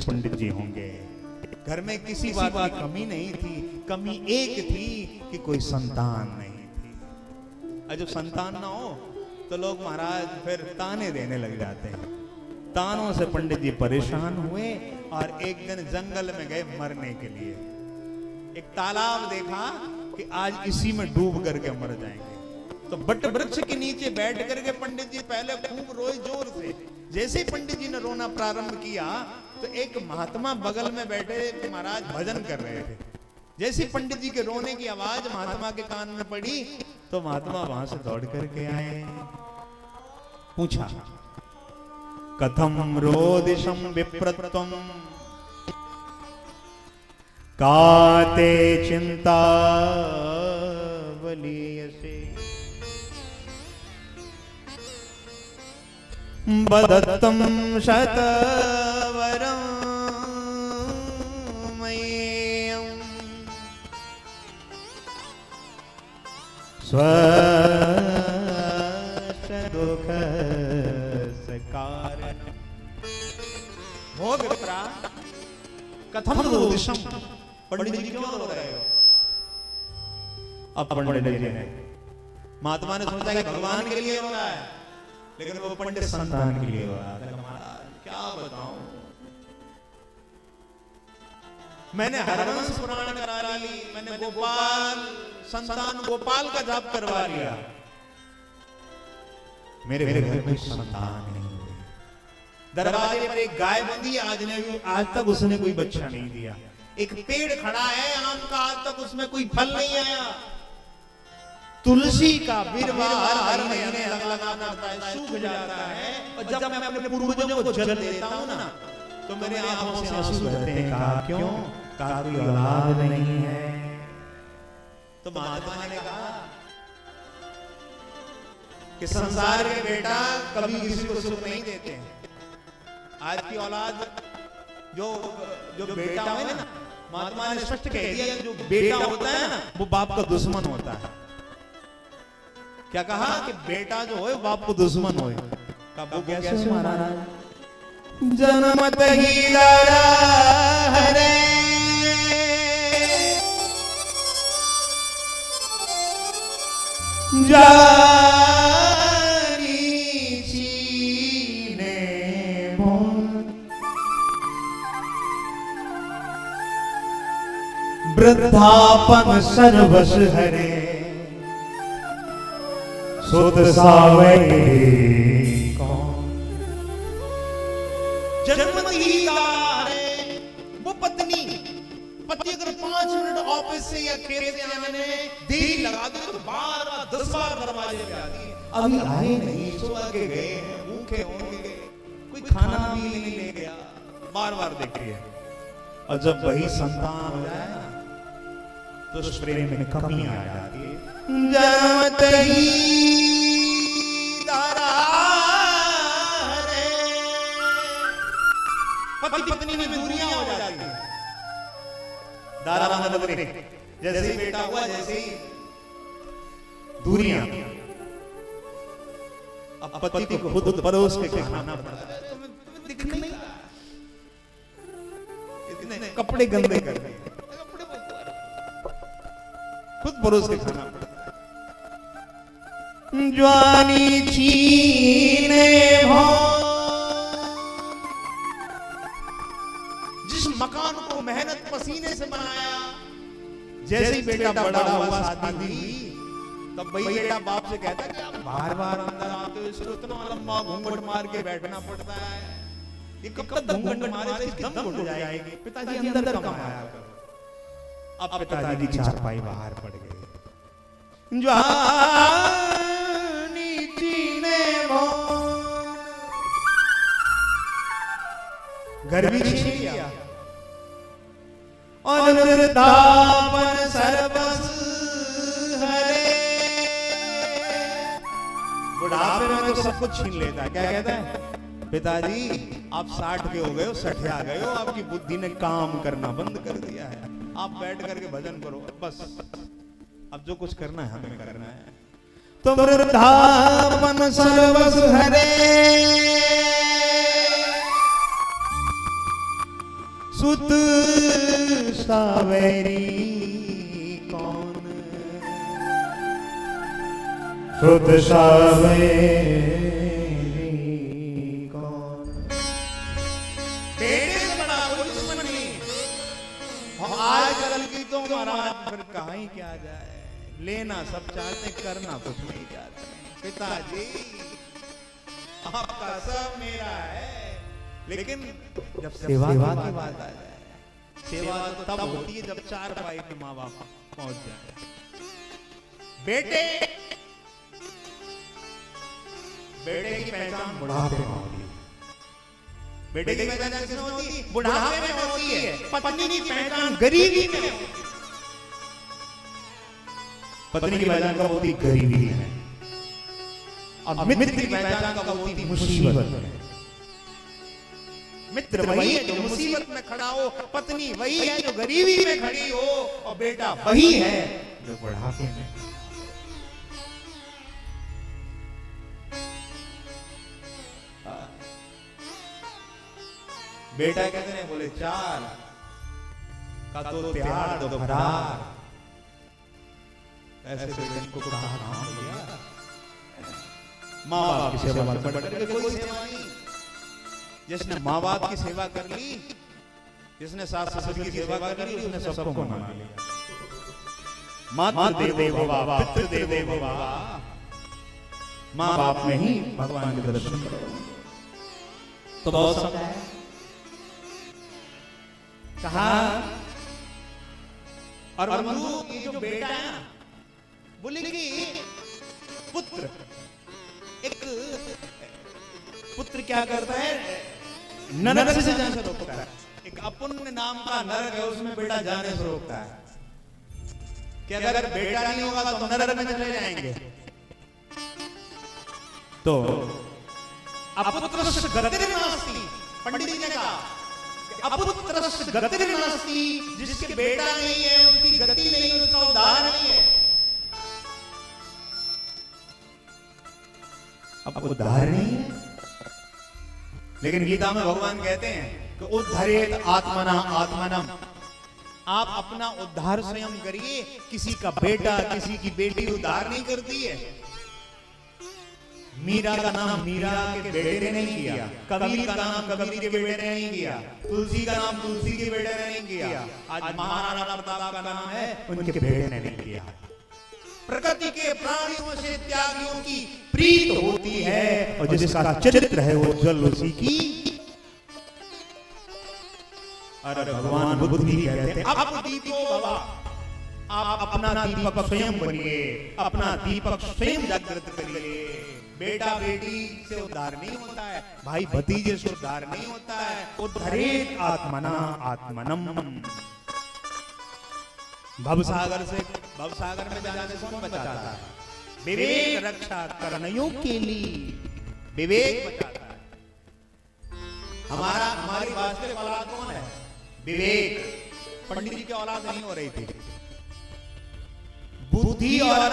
पंडित जी होंगे। घर में किसी बात की कमी नहीं थी, कमी एक थी कि कोई संतान नहीं थी। और जब संतान ना हो तो लोग महाराज फिर ताने देने लग जाते हैं। तानों से पंडित जी परेशान हुए और एक दिन जंगल में गए मरने के लिए। एक तालाब देखा कि आज इसी में डूब करके मर जाएंगे। तो बट वृक्ष के नीचे बैठ करके पंडित जी पहले खूब रोए जोर से। जैसे ही पंडित जी ने रोना प्रारंभ किया तो एक महात्मा बगल में बैठे महाराज भजन कर रहे थे। जैसे पंडित जी के रोने की आवाज महात्मा के कान में पड़ी तो महात्मा वहां से दौड़ करके आए। पूछा, कथम रोदिशम विप्रत्वम काते चिंता बलीयसे बदत्तम शतवरम मय्यम स्वदुख कारणम। हो विप्रा, कथम रोदिशम, पंडित जी क्यों रो रहे हो? अब पंडित जी ने, महात्मा ने सोचा कि भगवान के लिए रो रहा है, लेकिन वो पंडित संतान के लिए हो रहा था। महाराज क्या बताऊं, मैंने हरवंश पुराण करा ली, मैंने गोपाल संतान गोपाल का जाप करवा लिया, मेरे घर में कोई संतान नहीं हुई। दरवाजे पर एक गाय बंधी, आज तक उसने कोई बच्चा नहीं दिया। एक पेड़ खड़ा है आम का, आज तक उसमें कोई फल नहीं आया। तुलसी का बिरवा हर महीने लगाना पड़ता है, सूख जाता है। और जब मैं अपने पूर्वजों को जल देता हूं ना तो मेरे आंखों से आंसू बहते हैं। कहा क्यों? कहा कोई औलाद नहीं है। तो महात्मा ने कहा कि संसार के बेटा कभी किसी को सुख नहीं देते हैं। आज की औलाद जो बेटा है ना, महात्मा ने स्पष्ट कह दिया, जो बेटा होता है ना वो बाप का दुश्मन होता है। क्या कहा कि बेटा जो हो बाप को दुश्मन हो। वो कैसे महाराज? जन्मत ही लाला हरे जानी चीने वृद्धापन सर्वस हरे सुत सावे कौन। जन्मत ही लारे वो पत्नी, पति अगर 5 मिनट ऑफिस से या खेत से आने में देरी लगा दे तो बार 10 बार दरवाजे पे आती है। अभी आए नहीं, सुबह के गए हैं, भूखे होंगे, कोई खाना भी नहीं ले गया, बार बार देखती है। और जब वही संतान हो जाए ना तो उस प्रेम में कमी आ जाती है। जन्मत ही पति पत्नी में दूरियां हो जाती हैं। दारा नगरी जैसे ही बेटा हुआ, जैसे ही दूरियां। अब पति को खुद परोस के खाना पड़ता है, दिख नहीं, इतने कपड़े गंदे कर दिए, खुद परोस के खाना पड़ता है। ज्वानी छीने भो, जिस मकान को मेहनत पसीने से बनाया, जैसे ही बेटा बड़ा हुआ, शादी हुई, तब वही बेटा बाप से कहता है कि आप बार बार अंदर आते हो, इसको इतना लंबा घूंघट मार के बैठना पड़ता है, ये कब तक घूंघट मारे, इसकी दम घुट जाएगी, पिताजी अंदर कमाया करो। अब पिताजी की चारपाई बाहर पड़ गई। ज्वानी चीने भो, घर भी छीन लिया और वृद्धापन सर्वस हरे। बुढ़ापे में तो सब कुछ छीन लेता है। क्या कहता है? पिताजी आप 60 के हो गए हो, 60 आ गए हो, आपकी बुद्धि ने काम करना बंद कर दिया है, आप बैठ करके भजन करो बस, अब जो कुछ करना है हमें करना है। तो वृद्धापन सर्वस हरे सुत सावेरी कौन, सुत सावेरी कौन। बेटे से बड़ा कोई दुश्मन नहीं। आज कल की तो महाराज फिर कहाँ ही क्या जाए, लेना सब चाहते, करना कुछ नहीं चाहते। पिताजी आपका सब मेरा है, लेकिन जब सेवा की बात आ जाए, सेवा तो तब होती है जब चार पाई पे माँ बाप पहुंच जाए। बेटे बेटे की पहचान बुढ़ापे में होती है। बेटे की पहचान किसमें होती है? बुढ़ापे में होती है। पत्नी की पहचान गरीबी में होती है। पत्नी की पहचान कब होती? गरीबी में। और मित्र की पहचान कब होती? मुसीबत में। मित्र वही है जो मुसीबत में खड़ा हो, पत्नी वही है जो गरीबी में खड़ी हो, और बेटा वही है जो बुढ़ापे में। बेटा कहते हैं बोले चार का तो प्यार दो फरार, ऐसे बेटे को कहा काम लिया। माँ बाप की सेवा बढ़ करके कोई सेवा नहीं। जिसने माँ बाप की सेवा कर ली, जिसने सास ससुर की सेवा कर ली, उसने सबको मना लिया। मातृ देवो भव, पितृ देवो भव। माँ बाप में ही भगवान के दर्शन करो। तो बहुत समय है कहा। और बंधु ये जो बेटा है ना, बोले कि पुत्र, एक पुत्र क्या करता है? नरक से जाने से रोकता है। एक अपुण्य नाम का नरक है, उसमें बेटा जाने से रोकता है कि अगर बेटा नहीं होगा तो नरक में चले जाएंगे। तो अपुत्रस्य गतिर्नास्ति, पंडित जी ने कहा अपुत्रस्य गतिर्नास्ति, जिसके बेटा नहीं है उसकी गति नहीं, उसका उद्धार नहीं है। अब उद्धार नहीं है, लेकिन गीता में भगवान कहते हैं कि उद्धरेत आत्मना आत्मनम। आप अपना उद्धार स्वयं करिए। किसी का बेटा, किसी की बेटी उद्धार नहीं करती है। मीरा का नाम मीरा के बेटे ने नहीं किया, कबीर का नाम कबीर के बेटे ने नहीं किया, तुलसी का नाम तुलसी के बेटे ने नहीं किया। आज महाराणा प्रताप का नाम है, उनके बेटे ने नहीं किया। प्रकृति के प्राणियों से त्यागियों की प्रीत होती है, और जिसका चरित्र है वो उज्जवल उसी की। अरे भगवान बुद्ध भी कहते हैं अब दीपो भव। आप अपना दीपक स्वयं बनिए, अपना दीपक स्वयं जागृत करिए। बेटा बेटी से उद्धार नहीं होता है, भाई भतीजे से उद्धार नहीं होता है। उद्धरेत आत्मना आत्मनम। भवसागर से, भवसागर में जाने से कौन बचाता है? विवेक रक्षा करनियों के लिए विवेक बचाता है। हमारी वास्तविक औलाद कौन है? विवेक। पंडित जी की औलाद नहीं हो रही थी। बुद्धि और